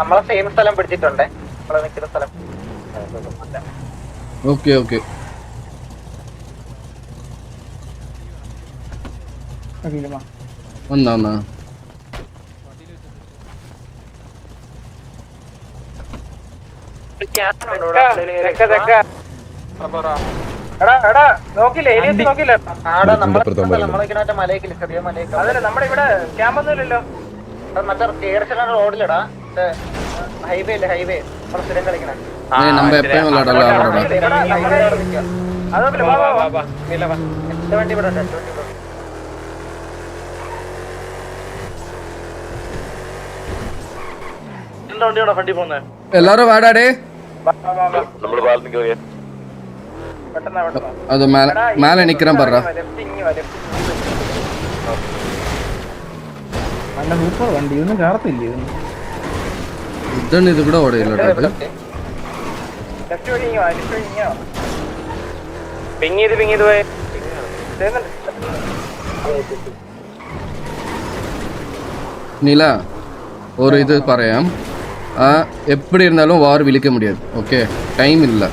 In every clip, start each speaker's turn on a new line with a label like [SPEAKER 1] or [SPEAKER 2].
[SPEAKER 1] നമ്മളെ സെയിം സ്ഥലം പിടിച്ചിട്ടുണ്ടേ, നമ്മളെ നിൽക്കുന്ന സ്ഥലം.
[SPEAKER 2] ഓക്കെ ഓക്കെ വന്നാ വന്നാ
[SPEAKER 1] മലയ്ക്കില്ല, ചെറിയ മലയൊക്കെ നമ്മുടെ ഇവിടെ ക്യാമ്പൊന്നുമില്ലല്ലോ. മറ്റേ കേരള റോഡിലടാ, ഹൈവേ ഇല്ലേ, ഹൈവേ നമ്മളെ സ്ഥിരം കളിക്കണേ.
[SPEAKER 2] நம்ம எப்பயும் விளையாடலாம்
[SPEAKER 1] വണ്ടി ഇവിടെ ഉണ്ട്. വണ്ടിയോടെ വണ്ടി പോകുന്നേ.
[SPEAKER 2] எல்லாரும் வாடாடே. அது மேல நிக்கிறேன் பாருடா.
[SPEAKER 3] നല്ല സൂപ്പർ വണ്ടി, ഒന്നും കാണത്തില്ലേ?
[SPEAKER 2] ഇതാണ് ഇത് ഇവിടെ ഓടയില്ലടാ. நிலா ஒரு இது പറയാം, எப்படி இருந்தாலும் வார் விழிக்க முடியாது. ஓகே, டைம் இல்லை.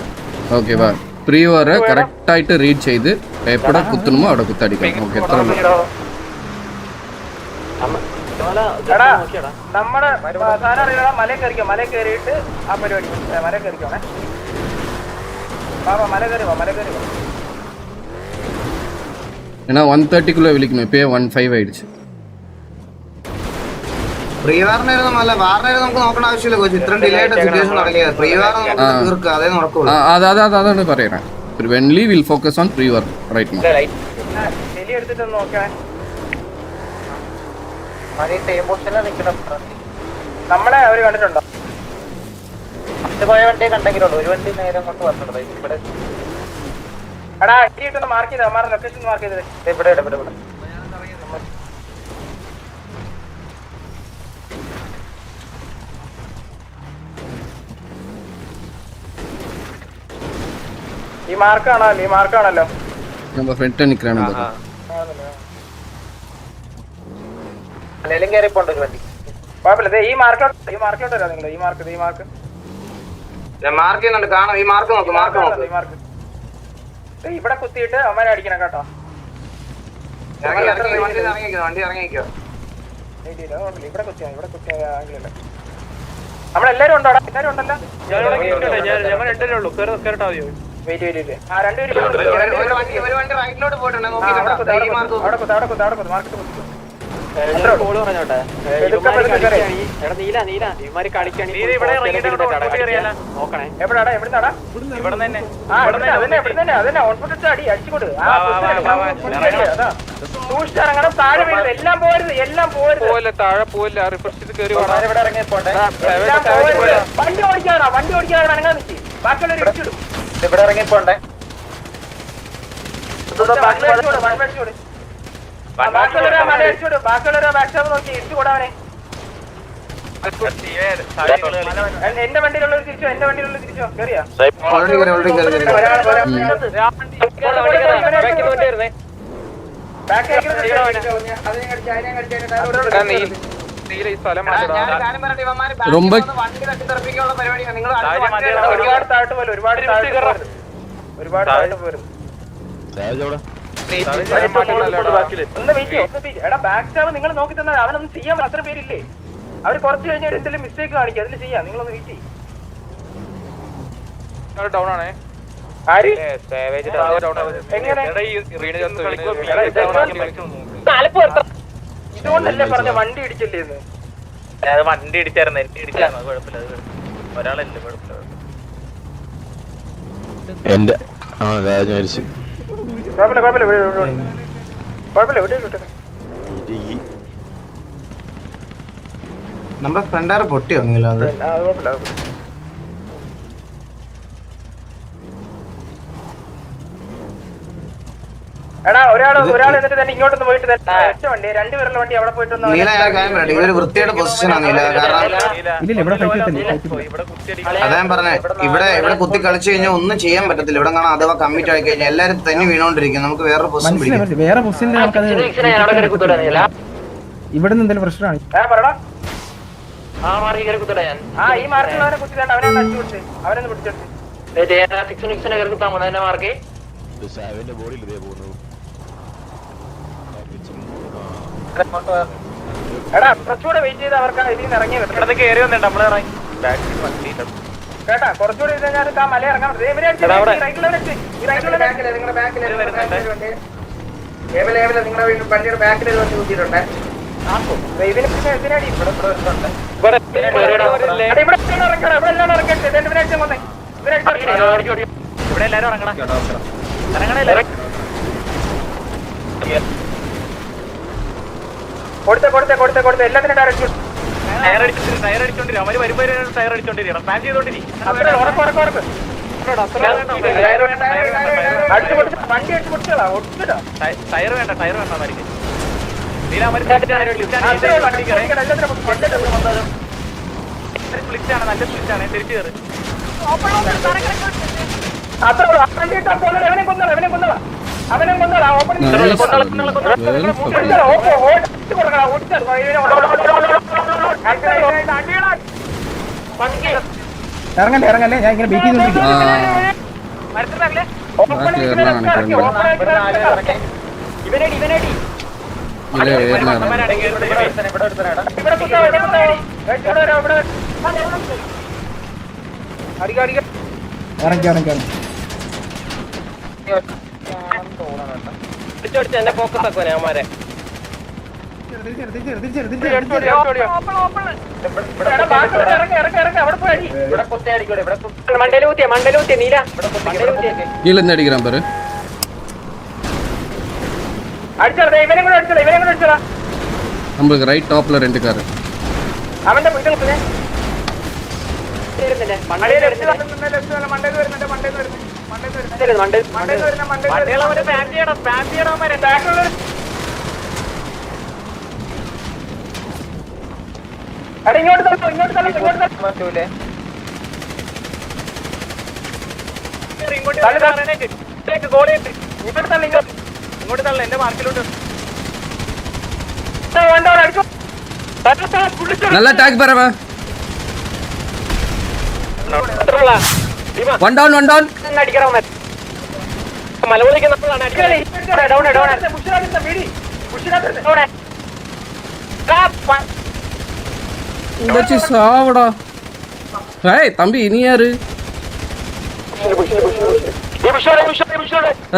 [SPEAKER 2] ஓகேவா? ப்ரீ வாரை கரெக்டாയിട്ട് റീഡ് ചെയ്ത് എവിടെ കുത്തണമോ അവിടെ കുത്തടിക്കണം. ഓക്കെ, എത്ര
[SPEAKER 1] നമ്മുടെ മല കയറിക്കോ, മല കയറിയിട്ട് ആ പരിപാടി മല കയറിക്കോണേ. മല കയറി മല കയറി.
[SPEAKER 2] ஏன்னா 130 விழிக்கணும், இப்பயே 15 ആയിடுச்சு.
[SPEAKER 4] പ്രീ വാറിനായിരുന്നു നല്ല, വാറിനായിരുന്നു നമുക്ക് നോക്കേണ്ട ആവശ്യമില്ല കോച്ച്. ഇത്രയും ഡിലേ ആയിട്ട് സിറ്റുവേഷൻ തുടങ്ങിയത്. പ്രീ വാർ നമുക്ക് തീർക്കുക, അതേ നടക്കുള്ളൂ.
[SPEAKER 2] അതാണ് പറയുന്നത്. Presently will focus on pre war right now.
[SPEAKER 1] എടുത്തിട്ടൊന്ന് നോക്കണേ. നമ്മളെ അവര് കണ്ടിട്ടുണ്ടോ? പോയ വണ്ടിയെ കണ്ടെങ്കിലുള്ളൂ, ഒരു വണ്ടി നേരം കൊണ്ട് വന്നിട്ടുണ്ട് ഇവിടെ. എടാ ഇട്ടൊന്ന് മാർക്ക് ചെയ്ത, അമ്മാരുടെ ലൊക്കേഷൻ മാർക്ക് ചെയ്തത്. ഇവിടെ ഇവിടെ ഇവിടെ ഈ മാർക്കാണല്ലോ, ഈ മാർക്കാണല്ലോ.
[SPEAKER 2] நம்ம ഫ്രണ്ട് നിൽക്കறாണ്.
[SPEAKER 1] അല്ലെങ്കിലും കയറി പോണ്ട ഒരു വണ്ടി. കുഴപ്പമില്ല, ഈ മാർക്കോട്ട്, ഈ മാർക്കോട്ട് വരാം നിങ്ങൾ. ഈ മാർക്ക്, ഈ മാർക്ക്
[SPEAKER 4] മാർക്ക് ചെയ്യുന്നുണ്ട്, കാണാം. ഈ മാർക്ക് നോക്കും, മാർക്ക് നോക്കും.
[SPEAKER 1] ഈ മാർക്ക് ഇവിടെ കുത്തിയിട്ട് അമ്മനെ അടിക്കണം കേട്ടോ.
[SPEAKER 4] വണ്ടി ഇറങ്ങിക്കോ.
[SPEAKER 1] ഇവിടെ കുത്തിയാ, ഇവിടെ കുത്തിയ ആംഗിളില്ല. നമ്മളെല്ലാരും ഉണ്ടോ? എല്ലാരും ഉണ്ടല്ലോ. Wait wait. ആ രണ്ടുപേരും
[SPEAKER 4] ഒരു വണ്ടി റൈറ്റിലോട്ട് പോയിട്ടുണ്ട്, നോക്കിയിട്ടുണ്ട്. ഈ മാർക്ക്
[SPEAKER 1] മാർക്കറ്റ് കുത്തിക്കും. സൂക്ഷിച്ചിറങ്ങണം, താഴെ വീഴുന്നത്. എല്ലാം പോരുത്, എല്ലാം പോരുത്. വണ്ടി ഓടിക്കാണോ, വണ്ടി ഓടിക്കാണോ അനങ്ങാൻ നിൽക്കി. ബാക്കിയുള്ളവർ ഇടിച്ചിടും. ഇവിടെ ഇറങ്ങിപ്പോണ്ടേ. എന്റെ വണ്ടിയിലുള്ളത് തിരിച്ചോ, എന്റെ വണ്ടിയിലുള്ളത് തിരിച്ചോ. കയറിയാ ഒരുപാട് താഴ്ത്തു പോലെ, ഒരുപാട് താഴ്ത്തു പോരും. എടാ ബാക്ക് സ്റ്റാബ് നിങ്ങൾ നോക്കി തന്നാൽ അവനൊന്നും ചെയ്യാൻ അത്ര പേരില്ലേ. അവര് കുറച്ച് കഴിഞ്ഞാൽ എന്തെങ്കിലും മിസ്റ്റേക്ക് കാണിക്കും, അതിൽ ചെയ്യാം. നിങ്ങളൊന്ന് വെയിറ്റ് ചെയ്യും. ഇതുകൊണ്ടല്ലേ പറഞ്ഞ വണ്ടി ഇടിച്ചില്ലേ എന്ന്. വണ്ടി ഇടിച്ചായിരുന്നു, എനിക്ക് ഇടിച്ചായിരുന്നു. കുഴപ്പമില്ല, ഒരാളല്ലേ, കുഴപ്പമില്ല.
[SPEAKER 4] നമ്മുടെ ഫ്രണ്ടാറ് പൊട്ടിയോ ഒന്നുമില്ല. അത്
[SPEAKER 1] എടാ ഒരാൾ എന്നിട്ട് തന്നെ ഇങ്ങോട്ടൊന്ന് പോയിട്ട് വണ്ടി, രണ്ടുപേരുള്ള വണ്ടി അവിടെ പോയിട്ട്
[SPEAKER 4] ഇതൊരു വൃത്തിയുടെ പൊസിഷനാണ് നീല. കാരണം അതാ ഞാൻ പറഞ്ഞേ, ഇവിടെ കുത്തി കളിച്ചു കഴിഞ്ഞാൽ ഒന്നും ചെയ്യാൻ പറ്റത്തില്ല. ഇവിടെ കാണാൻ അഥവാ കമ്മിറ്റ് ആയി കഴിഞ്ഞാൽ എല്ലാരും തന്നെ വീണോണ്ടിരിക്കും. നമുക്ക് വേറെ പൊസിഷൻ പിടിക്കും.
[SPEAKER 3] വേറെ പൊസിഷനിൽ ഇവിടെ നിന്ന് എന്തെങ്കിലും പ്രശ്നമാണ്.
[SPEAKER 1] ആ ഈ മാർക്കുള്ളവനെ കുത്തിട്ടുണ്ട്, അവനെ അടിച്ചു കൊടുത്ത്, അവനൊന്ന് പിടിച്ചെടുത്ത്. മാർക്കേ എടാ കുറച്ചുകൂടെ വെയിറ്റ് ചെയ്ത് അവർക്ക് ഇതിൽ നിന്ന് ഇറങ്ങി വരും. കയറി വന്നിട്ട് നമ്മള് കേട്ടാ, കുറച്ചുകൂടെ ഇത് കഴിഞ്ഞാൽ ആ മല ഇറങ്ങാൻ വണ്ടിയുടെ ബാക്കിൽ നോക്കിയിട്ടുണ്ട്. ഇതിന് പിന്നെ എന്തിനാടി ഇവിടെ എല്ലാരും ഇറങ്ങണം. കൊടുത്ത എല്ലാത്തിനും ഡയറക്റ്റ് ടയർ അടിച്ചോണ്ടിരിക്കും. അവര് വരുമ്പോ ടയർ അടിച്ചോണ്ടിരിക്കണം. പ്ലാൻ ചെയ്തോണ്ടിരിക്കും. വണ്ടി അടിച്ചു പൊട്ടിച്ചതാ. ടയർ വേണ്ട, ടയർ വേണ്ട. അവർക്ക് സ്പ്ലിറ്റാണ്, നല്ല സ്പ്ലിറ്റാണ്. തിരിച്ചു കയറി അവനെ കൊന്നടാ.
[SPEAKER 3] ഇറങ്ങല്ലേ, ഞാൻ ഇങ്ങനെ വെയിറ്റ് ചെയ്തോണ്ടിരിക്കും. ഇറങ്ങി
[SPEAKER 1] എന്നെ ഫോക്കസ് ആക്കുവാനെ അവന്മാരെ. മണ്ടലൂത്തിയ നീല
[SPEAKER 2] അടിക്കാൻ പേര്
[SPEAKER 1] അടിച്ചോടാ. ഇവനെ കൂടെ അടിച്ചോടാ.
[SPEAKER 2] நம்மளுக்கு ரைட் டாப்ல 2 கார்.
[SPEAKER 1] അവന്റെ മണ്ടയിൽ ഇങ്ങോട്ട് തള്ള. എന്റെ മാർക്കിലോട്ട്
[SPEAKER 2] நல்லா டாக் பரவா. ஒன் டவுன்
[SPEAKER 1] അടിക്കണം. മലമുളിക്ക്
[SPEAKER 2] உடச்சி சாவடா. ஏய் தம்பி இனி யாரு?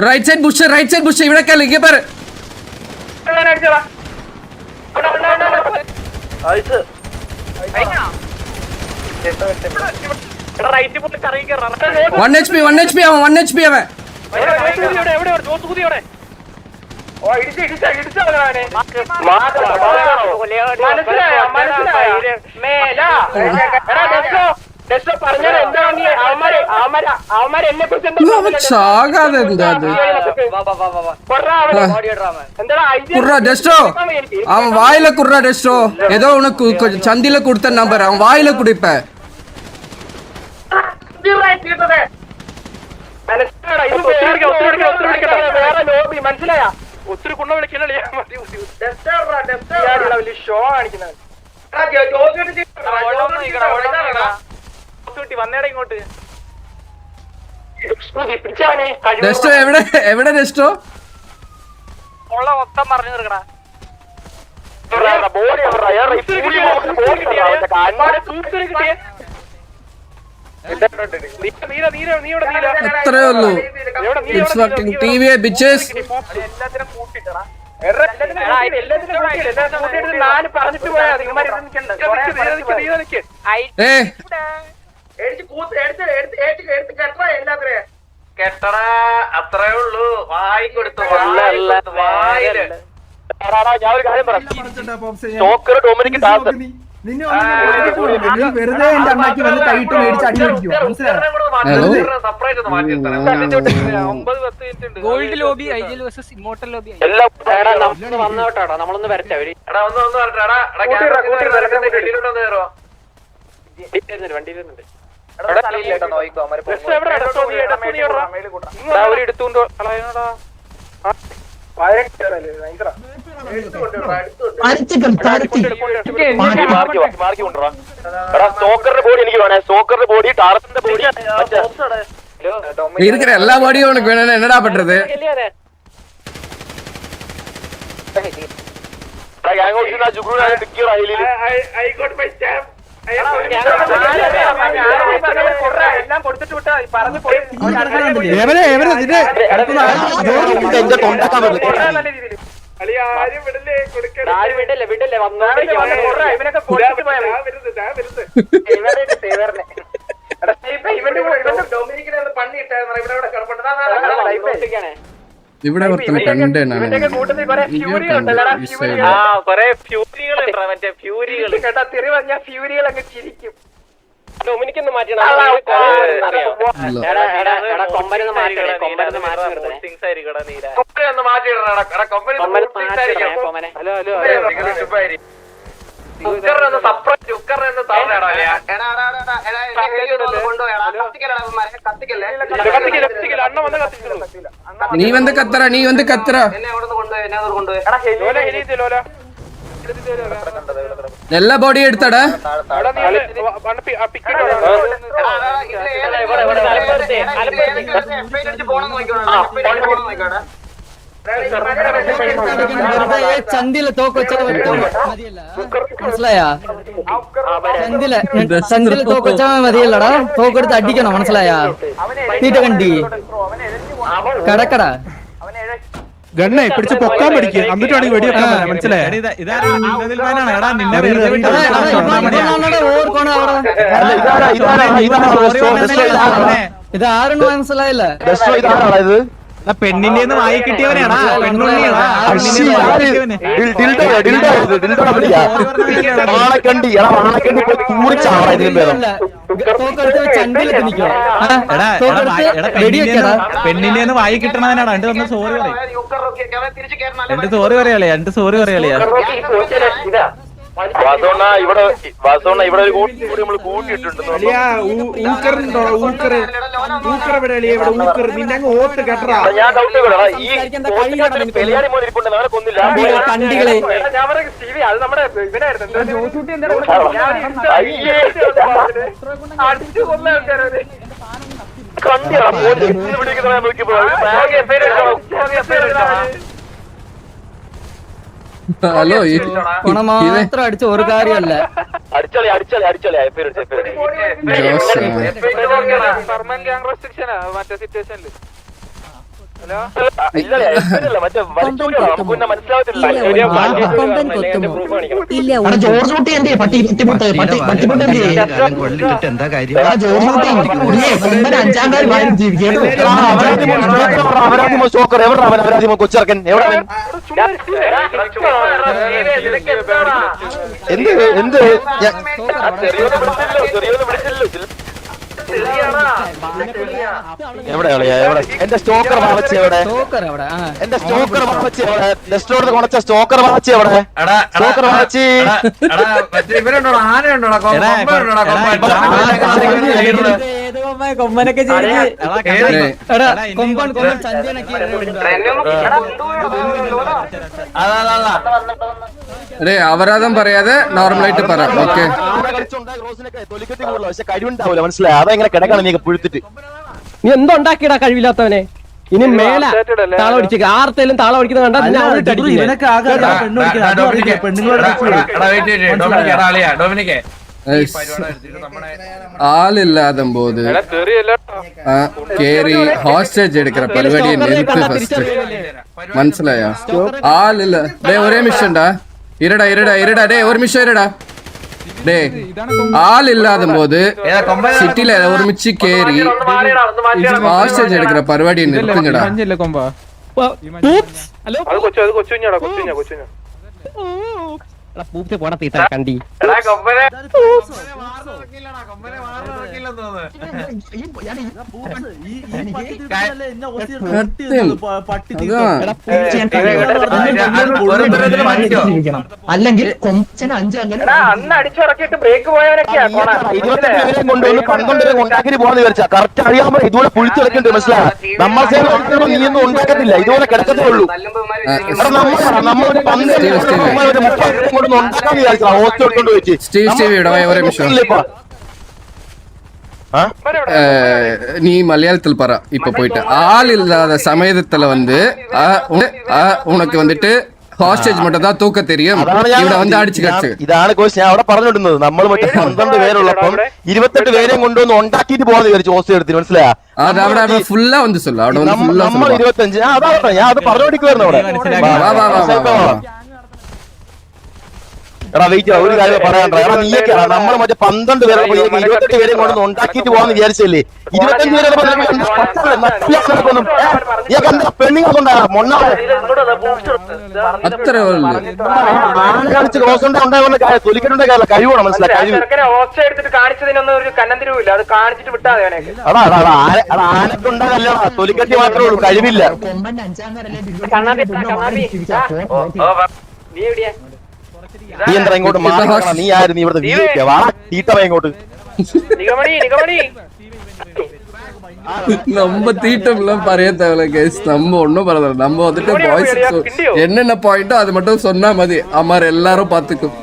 [SPEAKER 2] ரைட் சைடு புஷ் இவட கேளு. இங்க பாரு. One HP അവൻ 1 HP അവൻ. ചാകാതെ എന്താ കുർറ ഡെസ്റ്റോ അവൻ വായില കുർറ ഡെസ്റ്റോ ஏதோ உனக்கு சந்தில கொடுத்த நம்பர் அவன் வாயில குடிப்ப.
[SPEAKER 1] മനസ്സിലായ ഒത്തിരി കുണ്ണ വിളിക്കണേ. ഷോ കാണിക്കുന്നത് വന്നേടാ ഇങ്ങോട്ട്.
[SPEAKER 2] ഡെസ്റ്റോ എവിടെ ഡെസ്റ്റോ
[SPEAKER 1] ഉള്ള മൊത്തം പറഞ്ഞു തീർക്കണ.
[SPEAKER 2] അത്രേ ഉള്ളൂ. It's fucking TVA bitches.
[SPEAKER 1] എല്ലാത്തിനും കൂട്ടിട്ടടാ. നാല് പറഞ്ഞിട്ട് പോയാ കെട്ടടാ. അത്രേ ഉള്ളൂ. വായി കൊടുത്തു. ഞാൻ ഒരു കാര്യം പറയാം. ഡൊമിനിക്
[SPEAKER 3] വെറുതെ എന്റെ അണ്ണാക്കി വന്ന് കൈയിട്ട് മേടിച്ച് അടി മേടിക്കും.
[SPEAKER 5] Gold lobby IGL versus immortal lobby.
[SPEAKER 1] വന്നോട്ടാ നമ്മളൊന്ന് വരട്ടെ. വണ്ടിയിലുണ്ട്. എടുത്തുകൊണ്ടോ
[SPEAKER 2] இருக்கிற எல்லா பாடியும் உனக்கு வேணும், என்னடா பண்றது?
[SPEAKER 1] എല്ലാം കൊടുത്തിട്ട് വിട്ടാ പറഞ്ഞു പോയി ഇവനൊക്കെ കൊടുത്തിട്ട് പോയാ
[SPEAKER 2] ഇവിടെ ഒരുത്തനെ കണ്ടേ ഞാൻ.
[SPEAKER 1] കൂട്ടത്തിൽ കൊറേ ഫ്യൂരികളുണ്ടല്ലടാ, കൊറേ ഫ്യൂരികളുണ്ടോ, മറ്റേ ഫ്യൂരികൾ കേട്ടാ തെറി പറഞ്ഞാ ഫ്യൂരികൾ അങ്ങ് ചിരിക്കും. ഡൊമിനിക്കൊന്ന് മാറ്റണം,
[SPEAKER 2] നീ വന്ന് കത്തറ, നീ വന്ന് കത്തറ. എല്ലാ ബോഡിയും എടുത്തടാ.
[SPEAKER 6] ചന്തിയില് തോക്കൊച്ച മനസ്സിലായാ? ചന്തിയില് തോക്കൊച്ചാ മതിയല്ലടാ, തോക്കെടുത്ത് അടിക്കണം, മനസ്സിലായാ? തീറ്റ കണ്ടി കടക്കട
[SPEAKER 3] ഗണ്ണെ പിടിച്ച് പൊക്കാൻ പഠിക്കുക, എന്നിട്ടാണെങ്കിൽ വെടിവെക്കാൻ മനസ്സിലായ?
[SPEAKER 6] ഇത് ആരെന്ന് മനസ്സിലായില്ല.
[SPEAKER 3] പെണ്ണിന്റെ വായി കിട്ടിയവനാണ് പെണ്ണിന്റെ വായി കിട്ടണവനാണ്. രണ്ട് സോറി പറയും, സോറി പറയാളിയാ, സോറി പറയാളിയാ.
[SPEAKER 7] ഇവിടെ ഒരു കൂട്ടി നമ്മൾ കൂട്ടിയിട്ടുണ്ട്. ഞാൻ ഡൗട്ട് ഈ പെരിയാരി മോൻ ഇരിപ്പുണ്ട്, അവനെ കൊന്നില്ല.
[SPEAKER 6] കണ്ടികളെ
[SPEAKER 1] അത് നമ്മുടെ ഇവനായിരുന്നു അടിച്ചു കൊന്ന ആൾക്കാരൊരു
[SPEAKER 7] കണ്ടിയാണ് വിളിക്കുന്നത്.
[SPEAKER 2] ഹലോ,
[SPEAKER 6] പണം മാത്രം അടിച്ച ഒരു കാര്യമല്ല.
[SPEAKER 7] അടിച്ചോളി
[SPEAKER 5] മറ്റേ സിറ്റുവേഷനിൽ
[SPEAKER 6] ജോർജ് കുട്ടി എന്തേ പട്ടി പട്ടിമുട്ട് എന്താ കാര്യം? ജോർജ് കുട്ടി 5-ാം കാര്യം ജീവിക്കും.
[SPEAKER 7] കൊച്ചിറക്കൻ എവിടെ എന്ത് എവിടെ എന്റെ സ്റ്റോക്കർ വാങ്ങിച്ച എവിടെ? എന്റെ സ്റ്റോക്കർ വാങ്ങിച്ച എവിടെ? ലെസ്റ്റോട് കൊണച്ച സ്റ്റോക്കർ വാങ്ങിച്ച എവിടെ? സ്റ്റോക്കർ വാങ്ങിച്ച്
[SPEAKER 6] കൊമ്പനൊക്കെ കൊമ്പൻ ചന്തിയനൊക്കെ
[SPEAKER 2] അപരാധം പറയാതെ നോർമലായിട്ട് പറ. ഓക്കെ,
[SPEAKER 7] പക്ഷെ കഴിവുണ്ടാവില്ല, മനസ്സിലായി? അതെങ്ങനെ കിടക്കണം നീ പുഴുത്തിട്ട്?
[SPEAKER 8] നീ എന്തോ ഉണ്ടാക്കിയടാ കഴിവില്ലാത്തവനെ. ഇനി മേല താളം അടിച്ചേക്ക്, ആർത്തേലും താളം അടിക്കുന്നത് കണ്ടാ
[SPEAKER 2] ആളില്ലാതെ പോത് കേറി ഹോസ്റ്റേജ് എടുக்கிற പരിപാടിയെ நிறுத்து ஃபர்ஸ்ட். മനസ്സിലായോ? ആളില്ല. ഒരേ മിഷൻടാ, ഇരുടാ டேய் ஒரு நிமிஷம் இருடா. டேய் ஆளில்லாத போது சிட்டில ஒருமிச்சு கேரி ஹாஸ்டேஜ் எடுக்கிற പരിപാടിയെ நிறுத்துங்கடா.
[SPEAKER 8] പൂപ്പത്തി പോടാ തീറ്റ കണ്ടി
[SPEAKER 1] എടാ കൊമ്പനെ
[SPEAKER 6] അല്ലെങ്കിൽ കൊമ്പച്ചന് 5 അങ്ങനെ
[SPEAKER 1] എടാ അന്ന് അടിച്ചിറക്കിയിട്ട് ബ്രേക്ക് പോയവനൊക്കെയാ കൊണ.
[SPEAKER 7] 28 പേരെ കൊണ്ടുവന്ന് 12 പേരെ ഉണ്ടാക്കി പോകാന്ന് വിചാരിച്ചാ കറക്റ്റ് അറിയാമോ ഇതുപോലെ പുളിച്ചെടുക്കണ്ട് മനസ്സിലാ നമ്മൾ നീ ഒന്നും ഉണ്ടാക്കത്തില്ല ഇതുപോലെ കിടക്കത്തേ ഉള്ളൂ നമ്മൾ 12 കൊണ്ടൊന്നും ഉണ്ടാക്കാന്ന് വിചാരിച്ചാ ഹോസ്റ്റ് എടുത്തോണ്ട് വെച്ച്
[SPEAKER 2] நீ மலையாளத்தில் பரா இப்ப போயிட்டு ஆள் இல்லாத சமயத்துல வந்து உனக்கு வந்துட்டு ஹாஸ்டேஜ் மட்டும் தான் தூக்க தெரியும் ഇവിടെ வந்து അടിച്ചു കടിച്ചു
[SPEAKER 7] ഇതാണ് കോഴ്സ് ഞാൻ അവിടെ പറഞ്ഞിടുന്നത് നമ്മൾ മറ്റേ 12 പേരുള്ളപ്പം 28 പേരെയും കൊണ്ടുവന്ന് ഉണ്ടാക്കിയിട്ട് പോകാന്ന് വിചാരിച്ചു ഹോസ്റ്റ് എടുത്തിട്ട് മനസ്സിലായോ
[SPEAKER 2] അത് അവിടെ ഫുള്ളാ വന്ന് சொல்ல അവിടെ வந்து ഫുള്ളா
[SPEAKER 7] നമ്മൾ 25 അതാ ഞാൻ അത് പറഞ്ഞോടിക്കുവായിരുന്നു അവിടെ എടാ വെയിറ്റ് ഒരു കാര്യം പറയാൻ എടാ നീയൊക്കെ നമ്മൾ മറ്റേ 12 പേരെ 28 പേരെയും കൊണ്ടൊന്ന് ഉണ്ടാക്കിയിട്ട് പോകാന്ന് വിചാരിച്ചല്ലേ 25 പേരെ പെണ്ണിങ്
[SPEAKER 2] അത്ര
[SPEAKER 7] കാണിച്ച് ക്ലോസ് ഉണ്ടാവുന്ന തൊലിക്കണ്ട കഴിവാണ് മനസ്സിലായി
[SPEAKER 1] കാണിച്ചതിനൊന്നും ഒരു കന്നന്തിരിവില്ല. അത് കാണിച്ചിട്ട് വിട്ടാ
[SPEAKER 7] ആനക്കുണ്ടാകല്ല തൊലിക്കട്ടി മാത്രമേ ഉള്ളൂ കഴിവില്ല
[SPEAKER 6] കൊമ്പന്റെ 5 കാരല്ലേ
[SPEAKER 1] നീ എവിടെയാ?
[SPEAKER 7] നീ എന്താ ഇങ്ങോട്ട് മാറി നീ ആര് നീ ഇവിടുത്തെ വാ തീട്ടവ ഇങ്ങോട്ട്
[SPEAKER 1] നിഗമണി
[SPEAKER 2] நம்ம தீட்டம்லாம் பறைய தேவையில்ல கைஸ் நம்ம ஒன்றும் பரவாயில்ல நம்ம வந்துட்டு பாய்ஸ் என்னென்ன பாயிண்டோ அது மட்டும் சொன்னா மதி அம்மார் எல்லாரும் பார்த்துக்கும்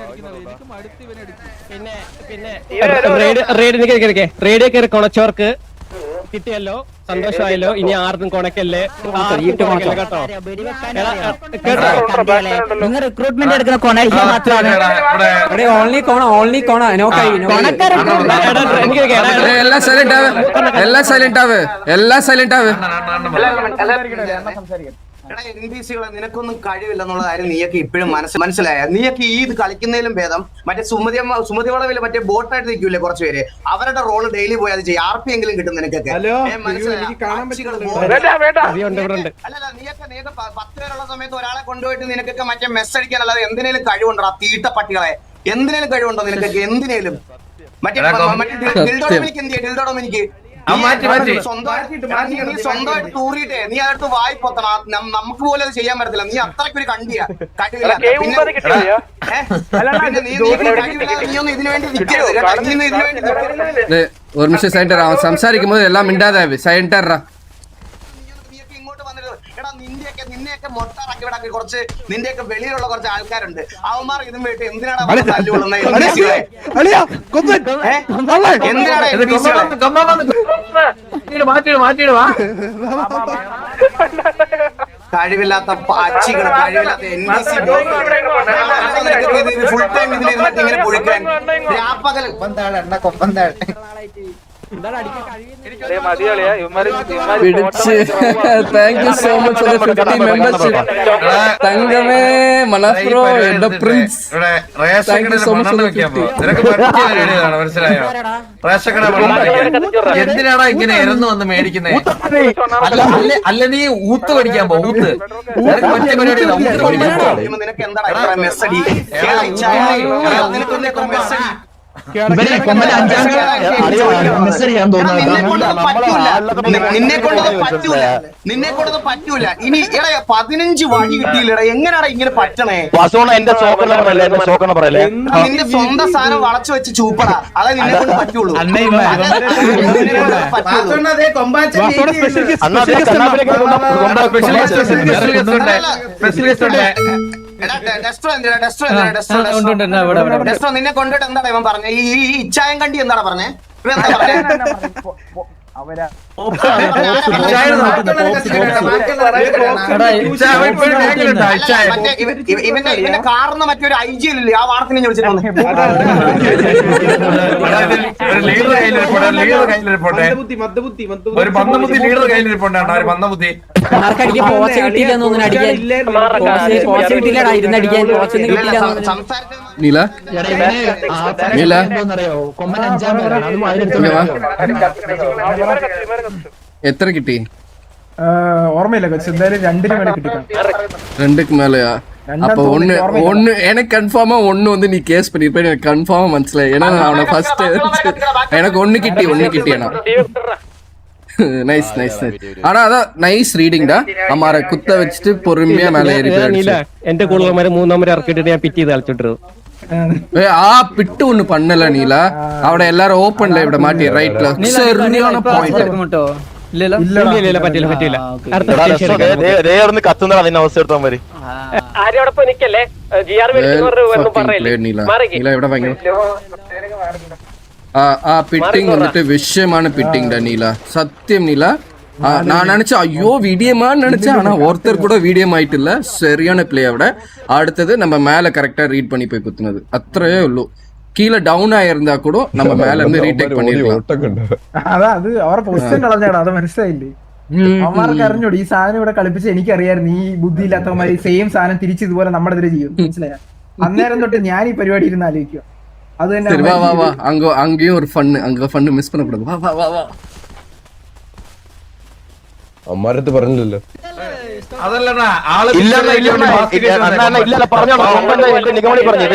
[SPEAKER 8] റേഡിയോ കയറി കൊണച്ചവർക്ക് കിട്ടിയല്ലോ സന്തോഷമായല്ലോ ഇനി ആർക്കും കൊണക്കല്ലേ കേട്ടോ
[SPEAKER 6] നിങ്ങൾ റിക്രൂട്ട്മെന്റ് എടുക്കുന്ന കൊണ മാത്രമാണ്
[SPEAKER 2] എല്ലാം സൈലന്റ് ആവ്
[SPEAKER 4] എടാ NPC-കളെ നിനക്കൊന്നും കഴിവില്ലെന്നുള്ള കാര്യം നീയൊക്കെ ഇപ്പോഴും മനസ്സിലായ നീയൊക്കെ ഈ ഇത് കളിക്കുന്നതിലും ഭേദം മറ്റേ സുമതി വളവില് മറ്റേ ബോട്ടായിട്ട് നിൽക്കൂലേ കുറച്ച് പേര് അവരുടെ റോള് ഡെയിലി പോയി അത് ചെയ്യും RP എങ്കിലും കിട്ടും നിനക്കൊക്കെ അല്ലല്ല നീയൊക്കെ 10 പേരുള്ള സമയത്ത് ഒരാളെ കൊണ്ടുപോയിട്ട് നിനക്കൊക്കെ മറ്റേ മെസ്സ് അടിക്കാൻ അല്ലാതെ എന്തിനേലും കഴിവുണ്ടോ തീട്ട പട്ടികളെ എന്തിനേലും കഴിവുണ്ടോ നിനക്കൊക്കെ എന്തിനേലും മറ്റേ ഡിൽഡോമിനിക്ക് സ്വന്തമായിട്ട് തൂറിയിട്ടേ നീ അടുത്ത് വായി പൊത്തണം നമുക്ക് പോലും അത് ചെയ്യാൻ പറ്റത്തില്ല നീ അത്രയ്ക്കൊരു കണ്ടിയാ കഴിവില്ല നീ ഒന്നും ഇതിനു വേണ്ടി
[SPEAKER 2] ഒരു നിമിഷം സൈലന്റ് അവൻ സംസാരിക്കുമ്പോൾ എല്ലാം മിണ്ടാതെ സൈലന്റ്
[SPEAKER 4] ഇങ്ങോട്ട് വന്നിട്ട് എടാ നിന്നെയൊക്കെ മൊട്ടാറാക്കി വിടാക്കി കുറച്ച് നിന്റെയൊക്കെ വെളിയിലുള്ള കുറച്ച് ആൾക്കാരുണ്ട് അവന്മാർ ഇതും വേണ്ടി എന്തിനാണ് കഴിവില്ലാത്ത അച്ചികള് കഴിവില്ലാത്ത NPC ഫുൾ ടൈം ഇതിലിരുന്നിട്ട് ഇങ്ങനെ പൊഴിക്കാൻ രാപ്പകൽ
[SPEAKER 2] പിടിച്ച് thank you so much for 50 membership തങ്കമേ മനാഫ് ബ്രോ എന്റെ prince thank you so much
[SPEAKER 9] മനസ്സിലായോ എന്തിനാടാ ഇങ്ങനെ ഇറന്നു വന്ന് മേടിക്കുന്നേ അല്ല നീ ഊത്ത് പഠിക്കാൻ പോ ഊത്ത് മറ്റേ പരിപാടി
[SPEAKER 4] നിനക്ക് എന്താ മെസ്സടി നിന്നെ കൊണ്ടത് പറ്റൂല ഇനി ഇട 15 വഴി കിട്ടിയില്ലടാ എങ്ങനെയാടാ ഇങ്ങനെ പറ്റണേ നിന്റെ സ്വന്തം സാധനം വളച്ചു വെച്ച് ചൂപ്പടാ അതേ നിന്നെ കൊണ്ട് പറ്റുള്ളൂ നിന്നെ കൊണ്ടിട്ട് എന്താണ് ഇവൻ പറഞ്ഞ ഈ ഇച്ചായം കണ്ടി എന്താണ് പറഞ്ഞേ ഇവന്റെ കാറിന് മറ്റൊരു IG ഇല്ലേ ആ വാർത്തനെ ചോദിച്ചിട്ടുണ്ട്
[SPEAKER 9] ഒരു മന്ദബുദ്ധി ലീഡർ കയ്യിലിരിപ്പുണ്ടാണ് ഒരു മന്ദബുദ്ധി
[SPEAKER 2] നീല നീല
[SPEAKER 6] കൊമ്പൻ 5 പേരാണ് അത്
[SPEAKER 2] എത്ര കിട്ടി
[SPEAKER 10] ഓർമ്മയില്ല എന്തായാലും 2 മേലെ കിട്ടി
[SPEAKER 2] 2 മേലെയാ அப்போ ஒன்னு எனக்கு கன்ஃபார்மா ஒன்னு வந்து நீ கேஸ் பண்ணிருப்ப எனக்கு கன்ஃபார்மா മനസ്സിലായി ஏன்னா அவனை ஃபர்ஸ்ட் எனக்கு ஒன்னு கிட்டி ஆனா நைஸ் நைஸ் ஆனா அதான் நைஸ் ரீடிங் டா அம்மார குத்த வச்சிட்டு பொறுமையா மேல ஏறி
[SPEAKER 8] നീല എന്റെ കൂടെ മൂന്നാമരെ ഇറക്കിട്ട് ഞാൻ പിറ്റ് ചെയ്ത് കളിച്ചിട്ടു
[SPEAKER 2] ആ പിട്ട് ഒന്ന് പണ്ണല നീല അവിടെ എല്ലാരും ഓപ്പൺല ഇവിടെ മാറ്റി റൈറ്റ്ல சரியான பாயிண்ட்
[SPEAKER 8] ഇല്ല പറ്റില്ല അടുത്ത
[SPEAKER 7] കത്തുന്നതാ നിന്നെ അവസ്ഥ എടുത്താൽ മതി
[SPEAKER 8] ആരോടൊപ്പം നിക്കല്ലേ GR ഒന്നും പറയല്ലേ
[SPEAKER 2] നീല ഇവിടെ ഭയങ്കര ആ പിട്ടിങ് വന്നിട്ട് വിഷയമാണ് പിട്ടിങ് ഡാ നീല സത്യം നീല நான் நினைச்சேன் ஐயோ வீடியோமான்னு நினைச்சேன் ஆனா ஒருத்தர் கூட வீடியம் ஆயிட்டு இல்ல சரியான பிளே അവിടെ அடுத்தது நம்ம மேல கரெக்டா ரீட் பண்ணி போய் குத்துனது അത്രയേ ഉള്ളൂ கீழே டவுன் ஆயிருந்தா கூட நம்ம மேல இருந்து ரீடேக் பண்ணிருக்கலாம்
[SPEAKER 10] അതാ അത് അവരുടെ പൊസിഷൻ കളഞ്ഞാടാ അത് മനസ്സിലായില്ലേ അവന്മാർക്ക് അറിഞ്ഞോട് ഈ സാധനം ഇവിടെ കളിപ്പിച്ച് എനിക്കറിയായിരുന്നു ഈ ബുദ്ധി ഇല്ലാത്തവന്മാര് സെയിം സാധനം തിരിച്ച് ഇതുപോലെ നമ്മുടെ എതിരെ ചെയ്യും മനസ്സിലായ അന്നേരം തൊട്ട് ഞാൻ ഈ പരിപാടി ഇരുന്ന് ആലോചിക്കുക അത്
[SPEAKER 2] சரி வா வா வா அங்கேயும் ஒரு ஃபன் அங்க ஃபன் மிஸ் பண்ணக்கூடாது வா வா வா வா
[SPEAKER 7] അമ്മാരത്ത് പറഞ്ഞില്ലല്ലോ
[SPEAKER 9] അതല്ലടാ ആള്
[SPEAKER 7] ഇല്ല പറഞ്ഞോ നിഗമണി പറഞ്ഞു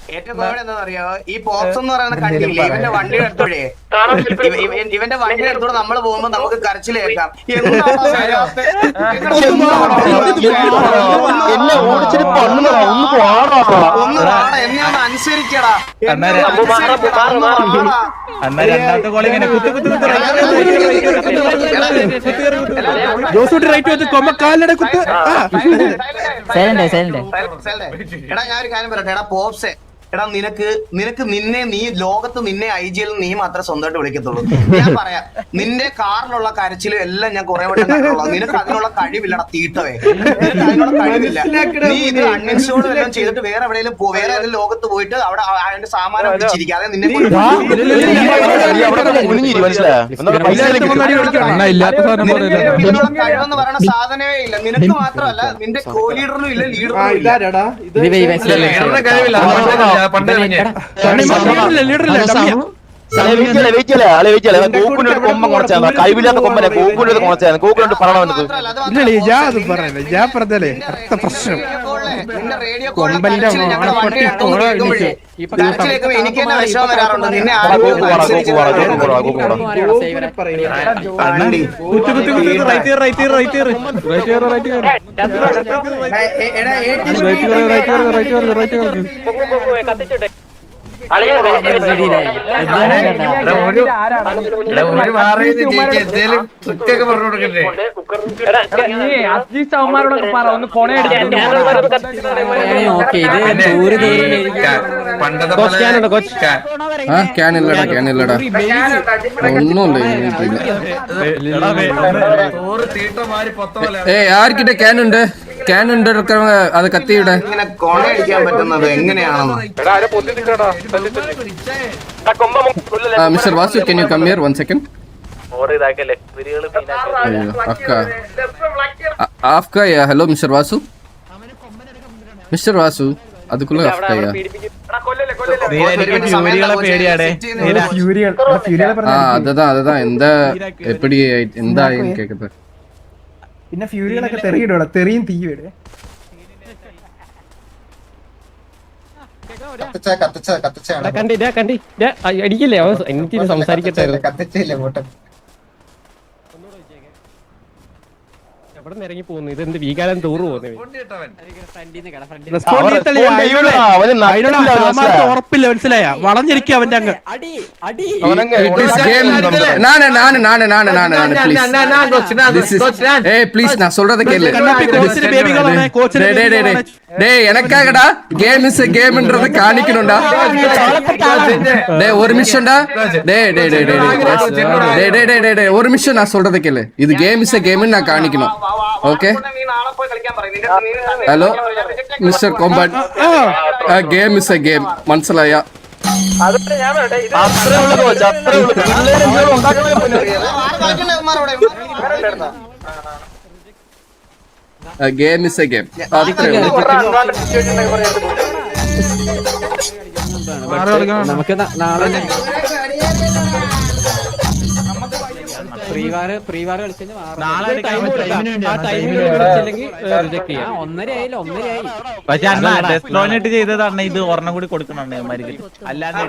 [SPEAKER 4] ഏറ്റവും എന്താ പറയാ ഈ പോക്സ് എന്ന് പറയുന്ന കണ്ടില്ലേ ഇവന്റെ വണ്ടി എടുത്തോഴേ ഇവന്റെ വണ്ടി എടുത്തോടെ നമ്മള് പോകുമ്പോ നമുക്ക് കരച്ചിലേക്കാം
[SPEAKER 7] എന്നെ ഓടിച്ചിട്ട് പണ്ണുന്നതാ ഒന്ന്
[SPEAKER 4] എന്നെ ഒന്ന് അനുസരിക്കടാ
[SPEAKER 3] രണ്ടാമത്തെ കോളി ഇങ്ങനെ ജോസൂട്ടി റൈറ്റ് വെച്ച് കൊമ്പ കാലിടെ കുത്ത്
[SPEAKER 4] എടാ ഞാൻ ഒരു കാര്യം പറയട്ടെ എടാ പോപ്സെ എടാ നിനക്ക് നീ ലോകത്ത് നിന്നെ IGL നീ മാത്രമേ സ്വന്തമായിട്ട് വിളിക്കത്തുള്ളൂ ഞാൻ പറയാം നിന്റെ കാറിലുള്ള കരച്ചിലും എല്ലാം ഞാൻ കുറെ വട്ടം കണ്ടുള്ളൂ നിനക്ക് അതിനുള്ള കഴിവില്ലടാ തീട്ടവേ അതിനുള്ള കഴിവില്ല നീ ഇത് അൺഇൻസ്റ്റോൾ എല്ലാം ചെയ്തിട്ട് വേറെ എവിടെയെങ്കിലും വേറെ ഏതെങ്കിലും ലോകത്ത് പോയിട്ട് അവിടെ അതിന്റെ സാമാനം ഒഴിച്ചിരിക്കാതെ നിന്നെ കഴിവെന്ന് പറയുന്ന സാധനമേ ഇല്ല നിനക്ക് മാത്രമല്ല നിന്റെ കോ ലീഡറിനും ഇല്ല ലീഡറിനും
[SPEAKER 9] കഴിവില്ല
[SPEAKER 7] കൊമ്പം കുറച്ചാണ് കഴിവില്ലാത്ത കൊമ്പനെ കൂക്കുലത് കുറച്ചാണ് കൂക്കുലോട്ട് പറയണത്
[SPEAKER 10] ഞാൻ പറഞ്ഞല്ലേ അടുത്ത പ്രശ്നം കൊമ്പന്റെ
[SPEAKER 4] എനിക്ക് തന്നെ വിഷമം വരാറുണ്ട് നിന്നെ
[SPEAKER 9] എന്തേലും കുറ്റൊക്കെ പറഞ്ഞു കൊടുക്കണ്ടേ പണ്ടത്തെ
[SPEAKER 2] யார்கிட்ட கேன் உண்டு கேன் உண்டு இருக்கிறவங்க அதை கத்தி விட
[SPEAKER 4] കൊണയടിക്കാൻ പറ്റുന്നത് എങ്ങനെയാണെന്ന്
[SPEAKER 2] Mr. Vasu, can you come here 1 second? Afka, yeah. Hello, Mr. Vasu. Mr. Vasu, അതുക്കുള്ള Afka, yeah. அதுதான் എന്തായി കേക്കട്ടെ
[SPEAKER 10] പിന്നെ ഫ്യൂരികളൊക്കെ തെറിയിടോടാ തെറിയും തീയുടെ
[SPEAKER 8] അടിക്കില്ലേ എനിക്ക് സംസാരിക്കട്ടെ എവിടെ നിന്ന് ഇറങ്ങി പോകുന്നു ഇതെന്ത് വീകാലം ടൂറ്
[SPEAKER 3] ഉറപ്പില്ല മനസ്സിലായ വളഞ്ഞിരിക്കും അവന്റെ അങ്ങ്
[SPEAKER 2] நான் சொல்றத கேளு எனக்காகடா கேம் இஸ் எ கேம்ன்றத காணிக்கணும்டா டேய் ஒரு நிமிஷம்டா டேய் ஒரு நிமிஷம் நான் சொல்றத கேளு இது கேம் இஸ் எ கேம்னு நான் காணிக்கணும் okay hello mister combat game is a game മനസ്സിലായ ഗെയിം ഇസ് എ ഗെയിം. അത്രേ ഉള്ളൂ.
[SPEAKER 8] നമുക്ക് നാളെ പ്രീവാർ കളിച്ചു
[SPEAKER 3] നാളെ
[SPEAKER 8] റിജക്ട് ചെയ്യാം. 1:30 ആയില്ല.
[SPEAKER 3] പക്ഷെ അണ്ണാ ഡെസ്ട്രോണിട്ട് ചെയ്തതാണ് ഇത് ഒരെണ്ണം കൂടി കൊടുക്കണുണ്ട് മരുന്ന്. അല്ലാതെ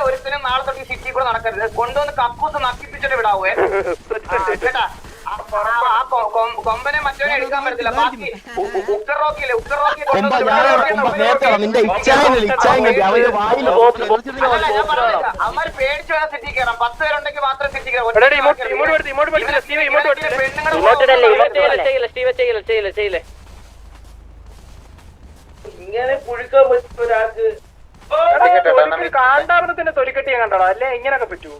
[SPEAKER 4] ഒരുത്തിനും നാളെ തൊട്ട് സിറ്റി കൂടെ നടക്കരുത്. കൊണ്ടുവന്ന് കക്കൂസ് നക്കിപ്പിച്ചിട്ട് വിടാവേ കേട്ടാ. കൊമ്പനെ മറ്റവനെ എടുക്കാൻ പറ്റത്തില്ല. ബാക്കി ഉക്കർ റോക്കില്ലേ, ഉക്കർ റോക്കി അവന്മാര് പേടിച്ചു വേണം സിറ്റി കയറാം. 10 പേരുണ്ടെങ്കിൽ മാത്രം സിറ്റി കയറാം. ഇങ്ങനെ പുഴുക്കാൻ പറ്റും ഒരാൾക്ക്. കാണ്ടാമൃതത്തിന്റെ തൊലിക്കെട്ടി കണ്ടോ? അല്ലെ ഇങ്ങനൊക്കെ പറ്റൂ?